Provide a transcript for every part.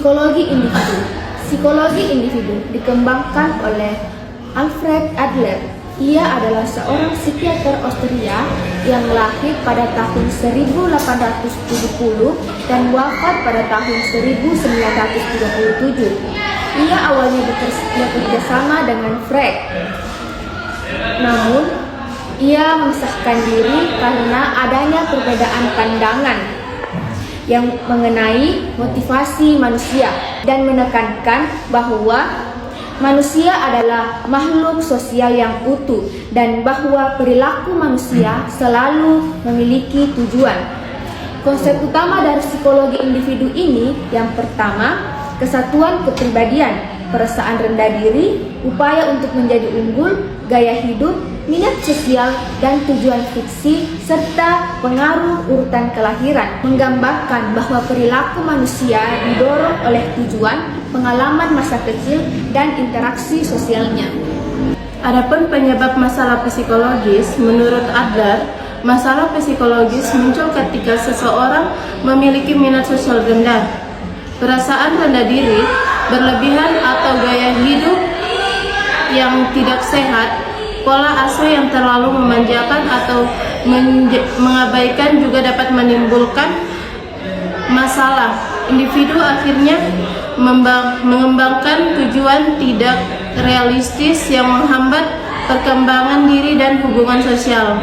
Psikologi individu. Psikologi individu dikembangkan oleh Alfred Adler. Ia adalah seorang psikiater Austria yang lahir pada tahun 1870 dan wafat pada tahun 1937. Ia awalnya bekerja sama dengan Freud. Namun, ia memisahkan diri karena adanya perbedaan pandangan yang mengenai motivasi manusia dan menekankan bahwa manusia adalah makhluk sosial yang utuh dan bahwa perilaku manusia selalu memiliki tujuan. Konsep utama dari psikologi individu ini yang pertama, kesatuan kepribadian, perasaan rendah diri, upaya untuk menjadi unggul, gaya hidup, minat sosial, dan tujuan fiksi, serta pengaruh urutan kelahiran, menggambarkan bahwa perilaku manusia didorong oleh tujuan, pengalaman masa kecil, dan interaksi sosialnya. Adapun penyebab masalah psikologis, menurut Adler, masalah psikologis muncul ketika seseorang memiliki minat sosial rendah, perasaan rendah diri, berlebihan atau gaya hidup yang tidak sehat, pola asuh yang terlalu memanjakan atau mengabaikan juga dapat menimbulkan masalah. Individu akhirnya mengembangkan tujuan tidak realistis yang menghambat perkembangan diri dan hubungan sosial.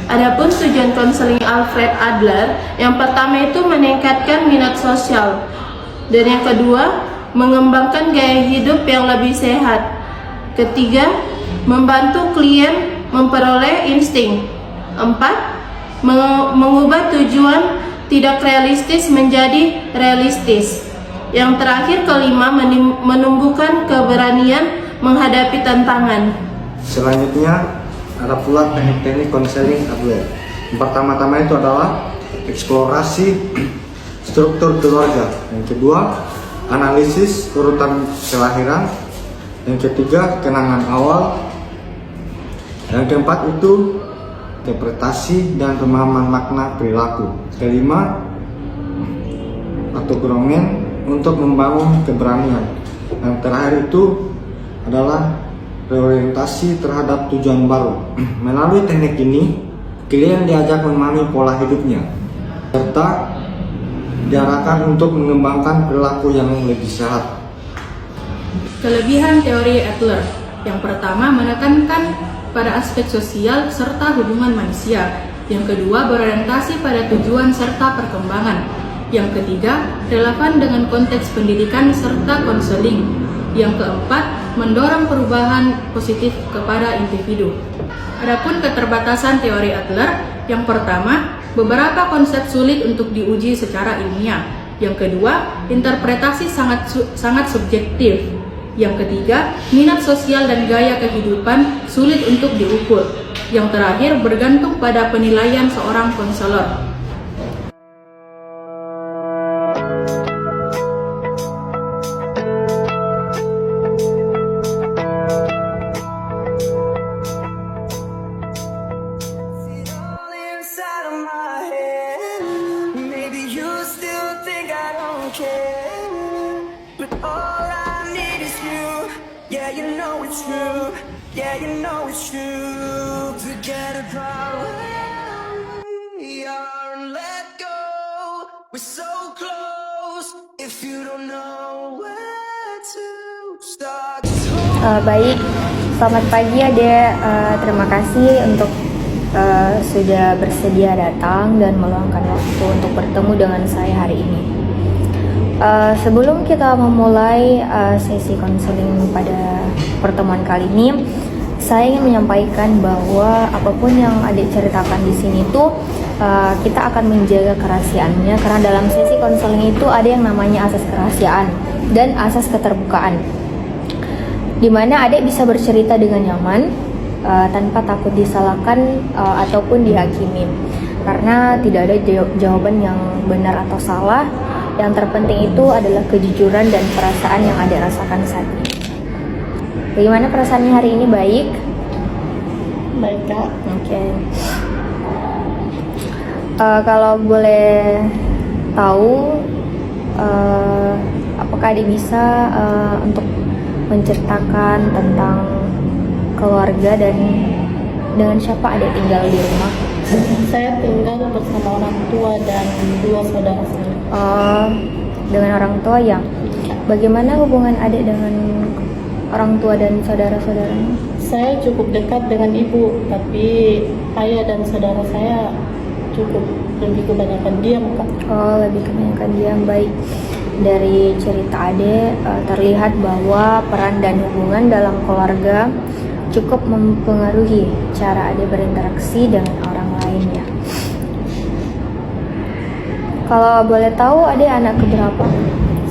Adapun tujuan konseling Alfred Adler, yang pertama itu meningkatkan minat sosial, dan yang kedua mengembangkan gaya hidup yang lebih sehat. Ketiga, membantu klien memperoleh insting. 4. Mengubah tujuan tidak realistis menjadi realistis. Yang terakhir, kelima, menumbuhkan keberanian menghadapi tantangan. Selanjutnya ada pula teknik-teknik konseling Adler. Yang pertama-tama itu adalah eksplorasi struktur keluarga. Yang kedua, analisis urutan kelahiran. Yang ketiga, kenangan awal. Yang keempat itu interpretasi dan pemahaman makna perilaku. Kelima, autogromen untuk membangun keberanian. Yang terakhir itu adalah reorientasi terhadap tujuan baru. Melalui teknik ini, klien diajak memahami pola hidupnya serta diarahkan untuk mengembangkan perilaku yang lebih sehat. Kelebihan teori Adler. Yang pertama, menekankan pada aspek sosial serta hubungan manusia. Yang kedua, berorientasi pada tujuan serta perkembangan. Yang ketiga, relevan dengan konteks pendidikan serta konseling. Yang keempat, mendorong perubahan positif kepada individu. Adapun keterbatasan teori Adler, yang pertama, beberapa konsep sulit untuk diuji secara ilmiah. Yang kedua, interpretasi sangat subjektif. Yang ketiga, minat sosial dan gaya kehidupan sulit untuk diukur. Yang terakhir, bergantung pada penilaian seorang konselor. Yeah, you know it's true. Yeah, you know it's true. Forget about where we are and let go. We're so close. If you don't know where to start. Baik, selamat pagi Adek. Terima kasih untuk sudah bersedia datang dan meluangkan waktu untuk bertemu dengan saya hari ini. Sebelum kita memulai sesi konseling pada pertemuan kali ini, saya ingin menyampaikan bahwa apapun yang adik ceritakan di sini tuh kita akan menjaga kerahasiaannya, karena dalam sesi konseling itu ada yang namanya asas kerahasiaan dan asas keterbukaan, dimana adik bisa bercerita dengan nyaman tanpa takut disalahkan ataupun dihakimi, karena tidak ada jawaban yang benar atau salah. Yang terpenting itu adalah kejujuran dan perasaan yang adik rasakan saat ini. Bagaimana perasaannya hari ini? Baik? Baik, Kak. Oke. Kalau boleh tahu, Apakah adik bisa untuk menceritakan tentang keluarga dan dengan siapa adik tinggal di rumah? Saya tinggal bersama orang tua dan 2 saudara saya. Dengan orang tua ya. Bagaimana hubungan adik dengan orang tua dan saudara-saudaranya? Saya cukup dekat dengan ibu, tapi ayah dan saudara saya cukup lebih kebanyakan diam, Kak. Lebih kebanyakan diam. Baik. Dari cerita adik terlihat bahwa peran dan hubungan dalam keluarga cukup mempengaruhi cara adik berinteraksi dengan orang lain ya. Kalau boleh tahu adik anak keberapa?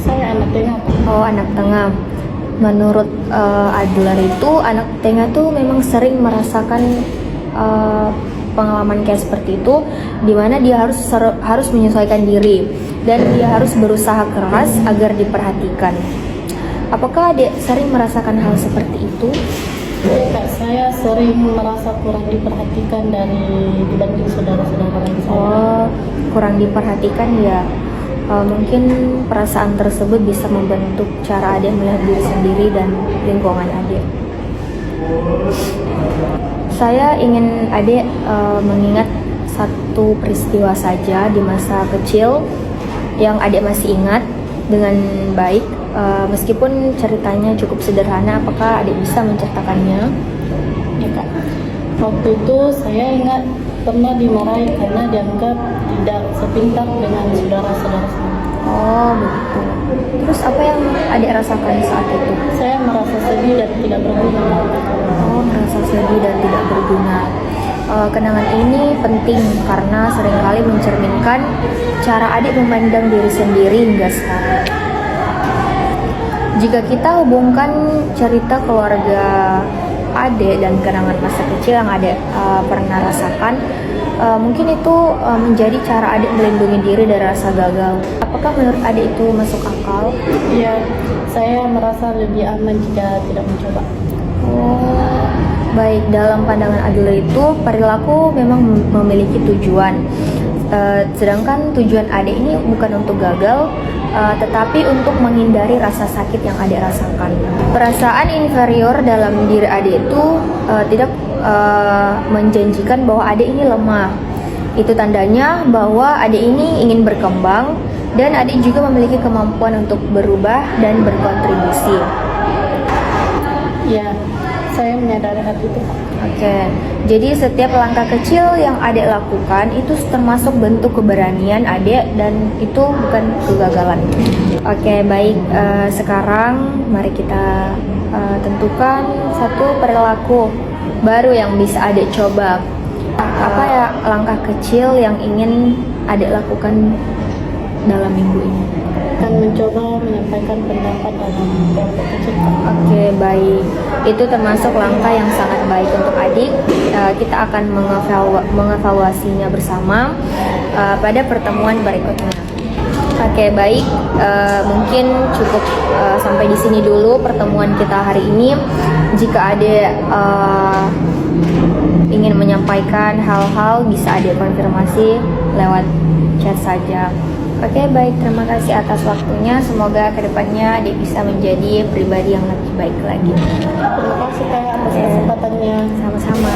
Saya anak tengah. Anak tengah. Menurut Adler itu anak tengah tuh memang sering merasakan pengalaman kayak seperti itu, di mana dia harus menyesuaikan diri dan dia harus berusaha keras agar diperhatikan. Apakah adik sering merasakan hal seperti itu? Ya, Kak, saya sering merasa kurang diperhatikan dibanding saudara-saudara lain saya. Kurang diperhatikan ya. Mungkin perasaan tersebut bisa membentuk cara adik melihat diri sendiri dan lingkungan adik. Saya ingin adik mengingat satu peristiwa saja di masa kecil yang adik masih ingat dengan baik. Meskipun ceritanya cukup sederhana, apakah adik bisa menceritakannya? Ya, Kak. Waktu itu saya ingat pernah dimarahi karena dianggap tidak sepintar dengan saudara-saudara saya. Begitu. Terus apa yang adik rasakan saat itu? Saya merasa sedih dan tidak berguna. Merasa sedih dan tidak berguna. Kenangan ini penting karena seringkali mencerminkan cara adik memandang diri sendiri hingga sekarang. Jika kita hubungkan cerita keluarga adik dan kenangan masa kecil yang adik pernah rasakan, mungkin itu menjadi cara adik melindungi diri dari rasa gagal. Apakah menurut adik itu masuk akal? Ya, saya merasa lebih aman jika tidak mencoba. Baik, dalam pandangan Adler itu perilaku memang memiliki tujuan. Sedangkan tujuan adik ini bukan untuk gagal, tetapi untuk menghindari rasa sakit yang adik rasakan. Perasaan inferior dalam diri adik itu tidak menjanjikan bahwa adik ini lemah. Itu tandanya bahwa adik ini ingin berkembang dan adik juga memiliki kemampuan untuk berubah dan berkontribusi. Ya, saya menyadari hal itu. Oke, jadi setiap langkah kecil yang adik lakukan itu termasuk bentuk keberanian adik dan itu bukan kegagalan. Oke, baik. Sekarang mari kita tentukan satu perilaku baru yang bisa adik coba. Apa ya langkah kecil yang ingin adik lakukan dalam minggu ini? Akan mencoba menyampaikan pendapat dalam kelompok kecil. Oke, baik. Itu termasuk langkah yang sangat baik untuk adik. Kita akan mengevaluasinya bersama pada pertemuan berikutnya. Oke, baik. Mungkin cukup sampai di sini dulu pertemuan kita hari ini. Jika adik ingin menyampaikan hal-hal, bisa adik konfirmasi lewat chat saja. Oke, baik. Terima kasih atas waktunya. Semoga kedepannya adik bisa menjadi pribadi yang lebih baik lagi. Terima kasih, Kak, atas kesempatannya. Sama-sama.